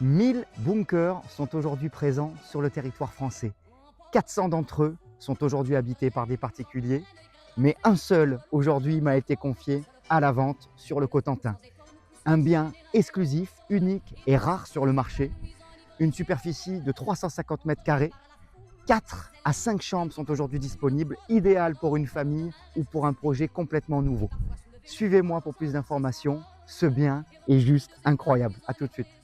1000 bunkers sont aujourd'hui présents sur le territoire français. 400 d'entre eux sont aujourd'hui habités par des particuliers, mais un seul aujourd'hui m'a été confié à la vente sur le Cotentin. Un bien exclusif, unique et rare sur le marché, une superficie de 350 mètres carrés, 4 à 5 chambres sont aujourd'hui disponibles, idéal pour une famille ou pour un projet complètement nouveau. Suivez-moi pour plus d'informations, ce bien est juste incroyable. À tout de suite.